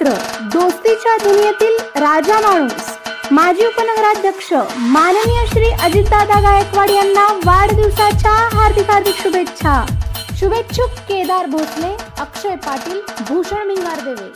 मित्र, दोस्तीच्या दुनियेतील राजा माणूस, माजी उपनगराध्यक्ष माननीय श्री अजितदादा गायकवाड यांना वाढदिवसाच्या हार्दिक शुभेच्छा। शुभेच्छुक केदार भोसले, अक्षय पाटील, भूषण मिंगारदेवे।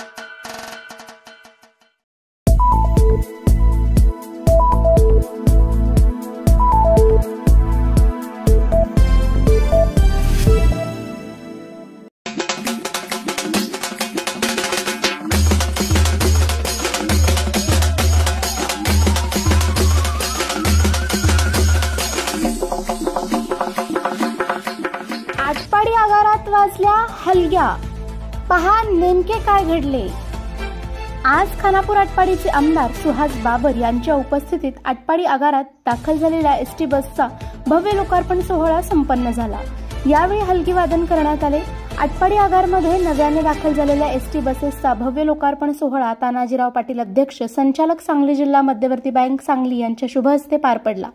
आटपाडी आगारात वाजल्या हलग्या, पहा नेमके काय घडले। आज खानापूर आटपाडीचे आमदार सुहास बाबर यांच्या उपस्थितीत आटपाडी आगारात दाखल झालेल्या एसटी बसचा भव्य लोकार्पण सोहळा संपन्न झाला। यावेळी हलगी वादन करण्यात आले। आटपाडी आगारमध्ये नव्याने दाखल झालेल्या एसटी बसेसचा भव्य लोकार्पण सोहळा तानाजीराव पाटील अध्यक्ष, संचालक सांगली जिल्हा मध्यवर्ती बँक सांगली यांच्या शुभ हस्ते पार पडला।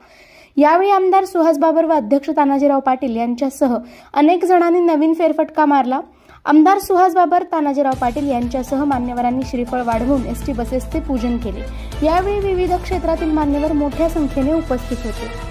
यावेळी आमदार सुहास बाबर व अध्यक्ष तानाजीराव पाटील यांच्यासह अनेक जणांनी नवीन फेरफटका मारला। आमदार सुहास बाबर, तानाजीराव पाटील यांच्यासह मान्यवरांनी श्रीफळ वाढवून एसटी बसेसचे पूजन केले। यावेळी विविध क्षेत्रातील मान्यवर मोठ्या संख्येने उपस्थित होते।